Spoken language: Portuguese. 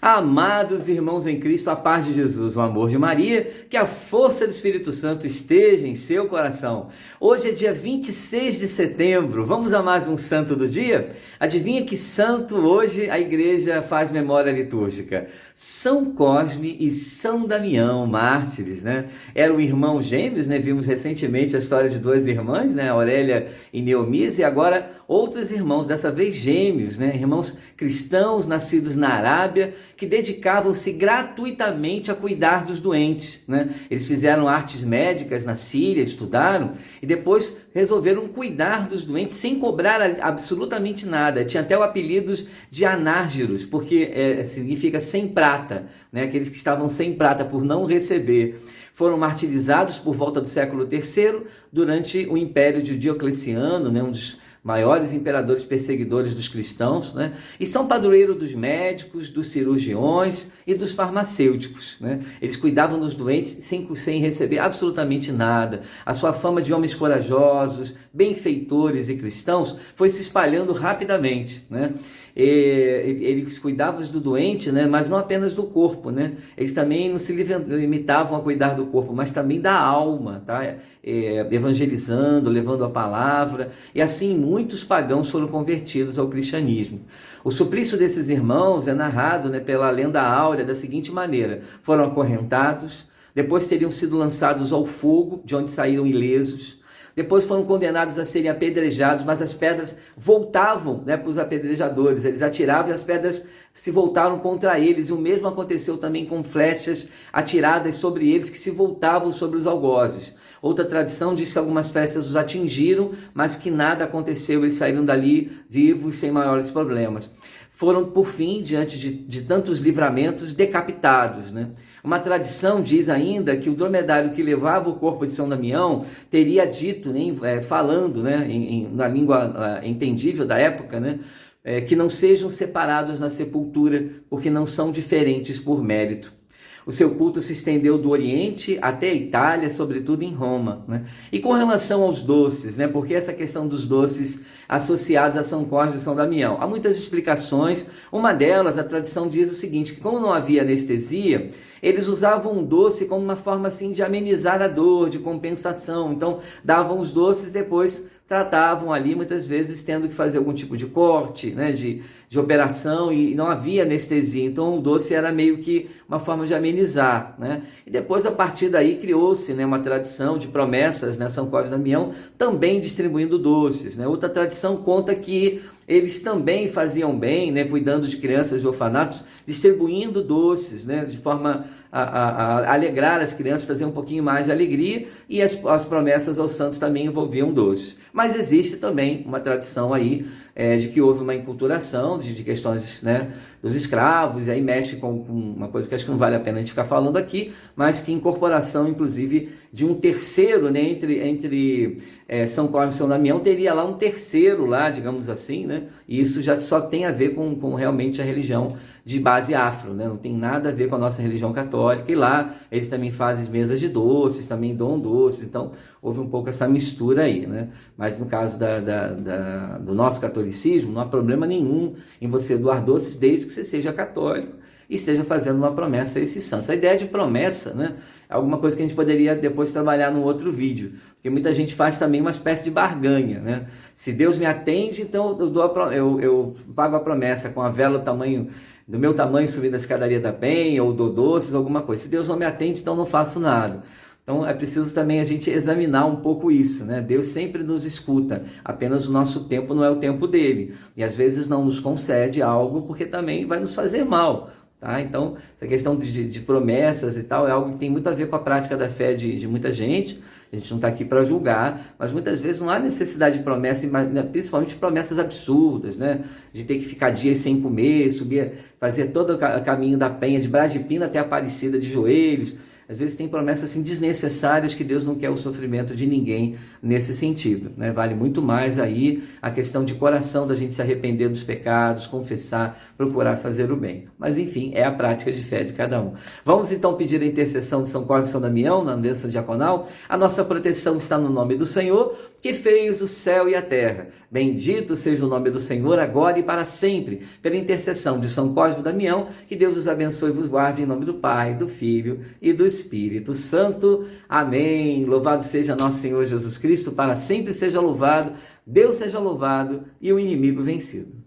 Amados irmãos em Cristo, a paz de Jesus, o amor de Maria, que a força do Espírito Santo esteja em seu coração. Hoje é dia 26 de setembro, vamos a mais um santo do dia? Adivinha que santo hoje a igreja faz memória litúrgica? São Cosme e São Damião, mártires, né? Eram irmãos gêmeos, né? Vimos recentemente a história de duas irmãs, né? Aurélia e Neomísia, e agora outros irmãos, dessa vez gêmeos, né? Irmãos cristãos nascidos na Arábia, que dedicavam-se gratuitamente a cuidar dos doentes, né? Eles fizeram artes médicas na Síria, estudaram e depois resolveram cuidar dos doentes sem cobrar absolutamente nada. Tinha até o apelido de anárgiros, porque significa sem prata, né? Aqueles que estavam sem prata por não receber. Foram martirizados por volta do século III, durante o império de Diocleciano, né? Um dos maiores imperadores perseguidores dos cristãos, né? E são padroeiro dos médicos, dos cirurgiões e dos farmacêuticos, né? Eles cuidavam dos doentes sem receber absolutamente nada. A sua fama de homens corajosos, benfeitores e cristãos foi se espalhando rapidamente, né? Eles cuidavam do doente, né? Mas não apenas do corpo, né? Eles também não se limitavam a cuidar do corpo, mas também da alma, tá? Evangelizando, levando a palavra, e assim muitos pagãos foram convertidos ao cristianismo. O suplício desses irmãos é narrado, né, pela lenda áurea da seguinte maneira: foram acorrentados, depois teriam sido lançados ao fogo, de onde saíram ilesos. Depois foram condenados a serem apedrejados, mas as pedras voltavam, né, para os apedrejadores. Eles atiravam e as pedras se voltaram contra eles. O mesmo aconteceu também com flechas atiradas sobre eles que se voltavam sobre os algozes. Outra tradição diz que algumas flechas os atingiram, mas que nada aconteceu. Eles saíram dali vivos, sem maiores problemas. Foram, por fim, diante de tantos livramentos, decapitados, né? Uma tradição diz ainda que o dromedário que levava o corpo de São Damião teria dito, falando, né, na língua entendível da época, né, que não sejam separados na sepultura, porque não são diferentes por mérito. O seu culto se estendeu do Oriente até a Itália, sobretudo em Roma, né? E com relação aos doces, né? Porque essa questão dos doces associados a São Cosme e São Damião? Há muitas explicações. Uma delas, a tradição diz o seguinte, que como não havia anestesia, eles usavam o doce como uma forma assim de amenizar a dor, de compensação. Então, davam os doces, depois tratavam ali, muitas vezes tendo que fazer algum tipo de corte, né, de operação, e não havia anestesia, então o doce era meio que uma forma de amenizar, né? E depois, a partir daí, criou-se, né, uma tradição de promessas, né, São Cosme e Damião também distribuindo doces, né? Outra tradição conta que eles também faziam bem, né, cuidando de crianças de orfanatos, distribuindo doces, né, de forma a alegrar as crianças, fazer um pouquinho mais de alegria, e as promessas aos santos também envolviam doces. Mas existe também uma tradição aí de que houve uma enculturação de questões, né, dos escravos, e aí mexe com uma coisa que acho que não vale a pena a gente ficar falando aqui, mas que incorporação, inclusive, de um terceiro, né, entre São Cosme e São Damião, teria lá um terceiro lá, digamos assim, né, e isso já só tem a ver com realmente a religião de base afro, né, não tem nada a ver com a nossa religião católica, e lá eles também fazem mesas de doces, também dão doces, então houve um pouco essa mistura aí, né, mas no caso do nosso catolicismo, não há problema nenhum em você doar doces, desde que você seja católico e esteja fazendo uma promessa a esses santos. A ideia de promessa, né, é alguma coisa que a gente poderia depois trabalhar num outro vídeo, porque muita gente faz também uma espécie de barganha, né? Se Deus me atende, então eu pago a promessa com a vela do meu tamanho, subir da escadaria da Penha, ou dou doces, alguma coisa. Se Deus não me atende, então não faço nada. Então é preciso também a gente examinar um pouco isso, né? Deus sempre nos escuta, apenas o nosso tempo não é o tempo dele. E às vezes não nos concede algo porque também vai nos fazer mal, tá? Então essa questão de promessas e tal é algo que tem muito a ver com a prática da fé de muita gente. A gente não está aqui para julgar, mas muitas vezes não há necessidade de promessa, principalmente promessas absurdas, né? De ter que ficar dias sem comer, fazer todo o caminho da Penha, de Brás de Pina até Aparecida de joelhos. Às vezes tem promessas assim desnecessárias que Deus não quer o sofrimento de ninguém nesse sentido, né? Vale muito mais aí a questão de coração, da gente se arrepender dos pecados, confessar, procurar fazer o bem. Mas enfim, é a prática de fé de cada um. Vamos então pedir a intercessão de São Cosme e São Damião na bênção diaconal. A nossa proteção está no nome do Senhor, que fez o céu e a terra. Bendito seja o nome do Senhor, agora e para sempre. Pela intercessão de São Cosme e Damião, que Deus os abençoe e vos guarde em nome do Pai, do Filho e do Espírito Santo. Amém. Louvado seja nosso Senhor Jesus Cristo, para sempre seja louvado, Deus seja louvado e o inimigo vencido.